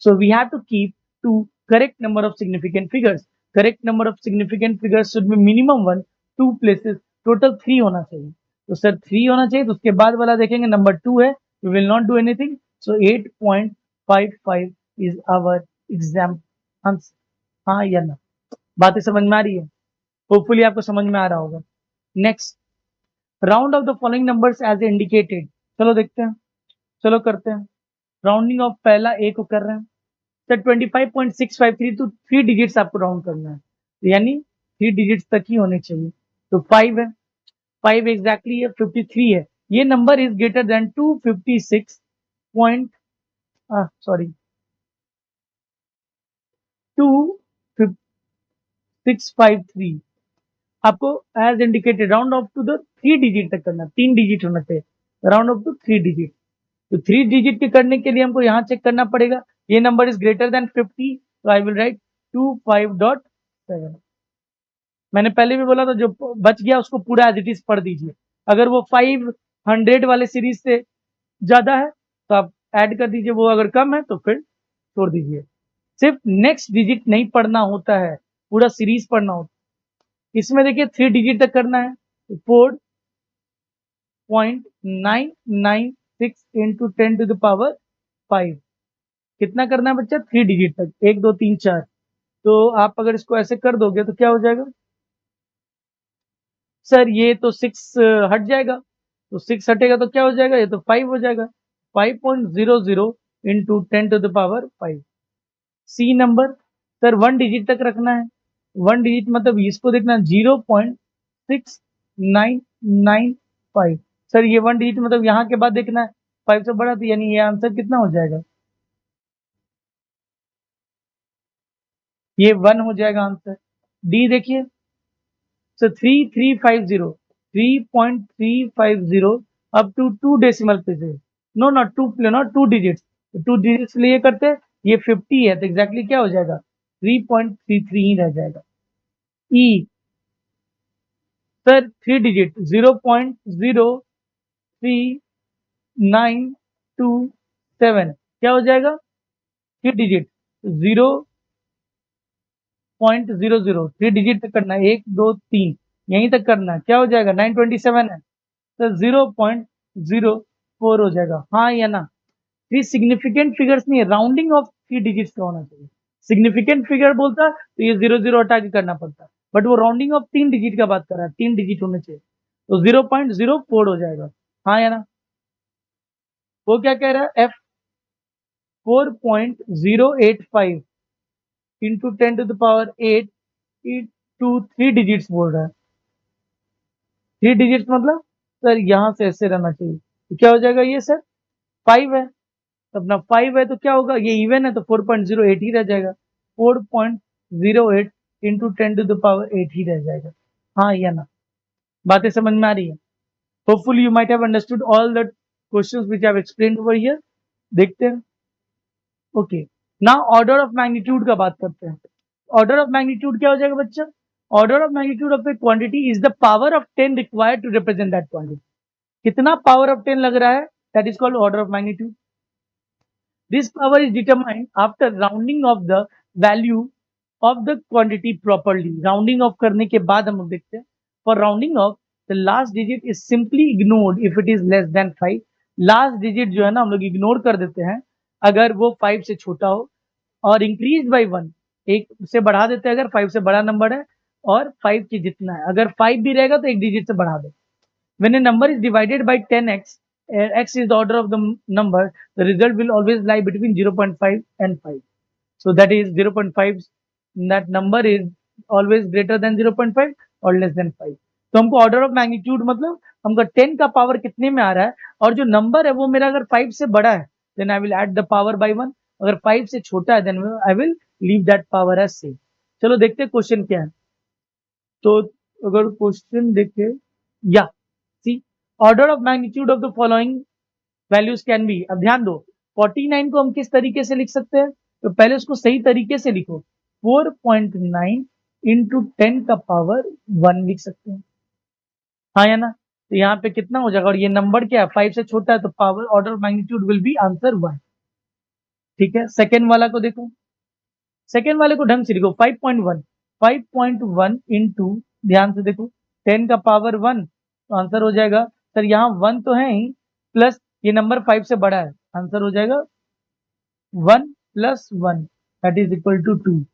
So we have to keep two correct number of significant figures. Correct number of significant figures should be minimum 1, 2 places, total 3 होना चाहिए। तो sir 3 होना चाहिए, तो उसके बाद वाला देखेंगे नंबर 2 है, we will not do anything. So 8.55 is our exam answer। हाँ या ना, बातें समझ में आ रही है? होपफुली आपको समझ में आ रहा होगा। Next, round off the following numbers as indicated. चलो देखते हैं, चलो करते हैं। राउंडिंग ऑफ पहला ए को कर रहे हैं सर, 25.653, तो 3 डिजिट्स आपको राउंड करना है, तो यानी 3 डिजिट्स तक ही होने चाहिए। तो 5 है, 5 एग्जैक्टली है, 53 है। ये number is greater than 256 point, sorry 2653। आपको as indicated round off to the 3 digit तक करना, 3 डिजिट होना चाहिए, राउंड ऑफ टू 3 डिजिट। तो 3 डिजिट के करने के लिए हमको यहाँ चेक करना पड़ेगा, ये नंबर इज ग्रेटर देन 50, तो आई विल राइट 25.7। मैंने पहले भी बोला था, जो बच गया उसको पूरा एज इट इज पढ़ दीजिए। अगर वो 500 वाले सीरीज से ज्यादा है तो आप ऐड कर दीजिए, वो अगर कम है तो फिर छोड़ दीजिए। सिर्फ नेक्स्ट डिजिट नहीं पढ़ना होता है, पूरा सीरीज पढ़ना होता है। इसमें देखिए 3 डिजिट तक करना है, तो 4.996 इंटू 10⁵ कितना करना है बच्चा, 3 डिजिट तक, 1 2 3 4। तो आप अगर इसको ऐसे कर दोगे तो क्या हो जाएगा सर, ये तो 6 हट जाएगा, तो 6 हटेगा तो क्या हो जाएगा, ये तो 5 हो जाएगा। 5.00 into 10⁵। C number, sir 1 digit तक रखना है। 1 डिजिट मतलब इसको देखना 0.6995। सर ये 1 डिजिट मतलब यहाँ के बाद देखना है 5 से बड़ा, तो यानी ये आंसर कितना हो जाएगा, ये 1 हो जाएगा आंसर। डी देखिए, so 3.350 up to 2 decimal places, no not 2, not 2 digits, 2 digits लिए करते हैं, ये 50 है, तो एग्जैक्टली क्या हो जाएगा, 3.33 ही रह जाएगा। ई, सर 3 डिजिट 0.03927, क्या हो जाएगा, 3 डिजिट 0.00, 3 डिजिट तक करना है, 1 2 3 यहीं तक करना है, क्या हो जाएगा, 927 है, तो 0.04 हो जाएगा। हाँ या ना, ये सिग्निफिकेंट फिगर्स नहीं है, राउंडिंग ऑफ 3 डिजिट्स का होना चाहिए। सिग्निफिकेंट फिगर बोलता तो ये 0 0 हटा के करना पड़ता, बट वो राउंडिंग ऑफ 3 डिजिट का बात कर रहा है, 3 डिजिट होने चाहिए, तो 0.04 हो जाएगा। हाँ या ना, वो क्या कह रहा है, एफ 4.085 इंटू 10⁸ टू 3 डिजिट्स बोल रहा है। 3 डिजिट्स मतलब सर यहाँ से ऐसे रहना चाहिए, तो क्या हो जाएगा ये सर 5 है, तो अपना 5 है तो क्या होगा, ये इवन है तो 4.08 ही रह जाएगा, 4.08 इंटू 10⁸ ही रह जाएगा। हाँ या ना, बातें समझ में आ रही है? Hopefully you might have understood all the questions which I have explained over here. देखते हैं। Okay, now order of magnitude का बात करते हैं। ऑर्डर ऑफ मैग्नीट्यूड क्या हो जाएगा बच्चा? Order of magnitude of a quantity is the power of 10 required to represent that quantity. कितना पावर ऑफ 10 लग रहा है, that is called order of magnitude. This power is determined after rounding of the value of the quantity properly. Rounding off करने के बाद हम लोग देखते हैं, for rounding off the last digit is simply ignored if it is less than 5. Last digit जो है ना हम लोग ignore कर देते हैं अगर वो 5 से छोटा हो, और increase by 1 एक से बढ़ा देते हैं अगर 5 से बड़ा नंबर है, और 5 के जितना है। अगर 5 भी रहेगा तो एक डिजिट से बढ़ा दो। When a number is divided by 10x, x is the order of the number, the result will always lie between 0.5 and 5. So that is 0.5, that number is always greater than 0.5 or less than 5. तो हमको order of magnitude मतलब हमको 10 का power कितने में आ रहा है, और जो नंबर है वो मेरा अगर 5 से बड़ा है then I will add the power by 1, अगर 5 से छोटा है then I will leave that power as same. चलो देखते हैं क्वेश्चन क्या है। तो अगर क्वेश्चन देखे, या see order of magnitude of the following values can be. अब ध्यान दो, 49 को हम किस तरीके से लिख सकते हैं, तो पहले उसको सही तरीके से लिखो, 4.9 इंटू 10 का पावर 1 लिख सकते हैं, हाँ या ना? तो यहाँ पे कितना हो जाएगा, और ये नंबर क्या है 5 से छोटा है, तो power order of magnitude will be answer 1। ठीक है, सेकेंड वाला को देखो, सेकेंड वाले को ढंग से लिखो, 5.1 इंटू, ध्यान से देखो, 10 का पावर 1, तो आंसर हो जाएगा सर यहाँ 1 तो है ही, प्लस ये नंबर 5 से बड़ा है, आंसर हो जाएगा 1 plus 1 that is equal to 2।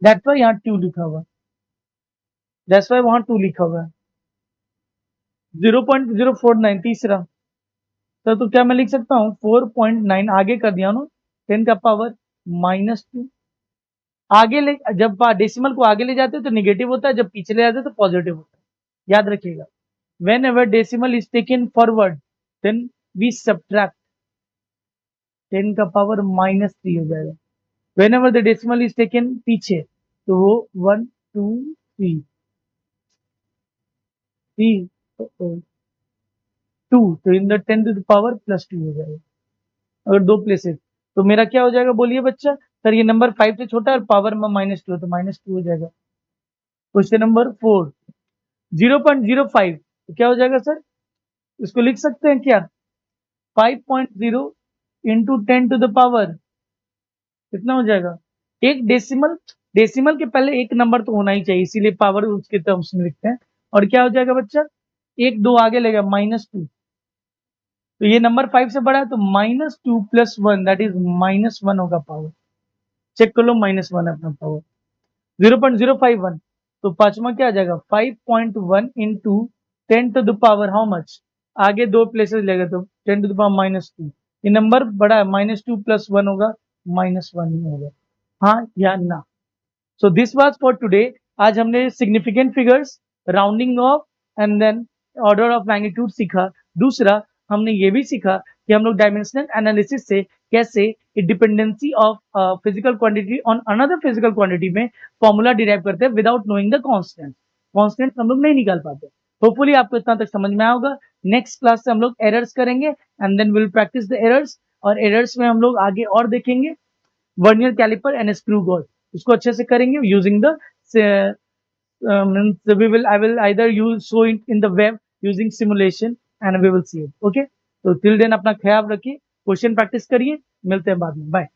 That's why यहाँ 2 लिखा हुआ, दैट्स वाई वहां 2 लिखा हुआ है। 0.049 तीसरा, तो क्या मैं लिख सकता हूँ 4.9 आगे कर दिया ना, 10 का पावर -2। आगे ले, जब डेसिमल को आगे ले जाते हैं तो निगेटिव होता है, जब पीछे ले जाते हैं तो पॉजिटिव होता है, याद रखिएगा। whenever decimal is taken forward then we subtract, 10 का पावर -3 हो जाएगा। whenever the decimal is taken पीछे तो वो 1 2 3 3 2, तो in the 10 to the power +2 हो जाएगा अगर दो प्लेसेस। तो मेरा क्या हो जाएगा बोलिए बच्चा, सर ये नंबर 5 से छोटा है और पावर में -2 है तो -2 हो जाएगा। क्वेश्चन नंबर 4, 0.05, तो क्या हो जाएगा सर, इसको लिख सकते हैं क्या, 5.0 इंटू 10 टू द पावर कितना हो जाएगा, एक डेसिमल, डेसिमल के पहले एक नंबर तो होना ही चाहिए, इसीलिए पावर उसके टर्म्स में लिखते हैं। और क्या हो जाएगा बच्चा, एक दो आगे लेगा -2, तो ये नंबर 5 से बड़ा है तो -2 प्लस 1 दैट इज -1 होगा पावर। चेक कर लो, -1 है अपना पावर। 0.051, तो पांचवा क्या आ जाएगा 5.1 into 10 to the power how much, आगे दो प्लेसेस लेगा तो 10 टू द पावर -2, ये नंबर बड़ा है, -2 प्लस 1 होगा -1 ही होगा, हाँ या ना? So this was for today. आज हमने significant figures, rounding off and then order of magnitude सीखा। दूसरा हमने ये भी सीखा कि हम लोग डायमेंशनल एनालिसिस से कैसे dependency of physical quantity on another physical quantity में फॉर्मूला डिराइव करते हैं without knowing the constant. Constant हम लोग नहीं निकाल पाते। होपफुली आपको इतना तक समझ में आया होगा। नेक्स्ट क्लास से हम लोग एरर्स करेंगे and then will practice the errors, और एरर्स में हम लोग आगे और देखेंगे vernier caliper and screw gauge, उसको अच्छे से करेंगे using the I will either show it in the web using simulation and we will see it. Okay, तो till then अपना ख्याल रखिए, क्वेश्चन प्रैक्टिस करिए, मिलते हैं बाद में, बाय।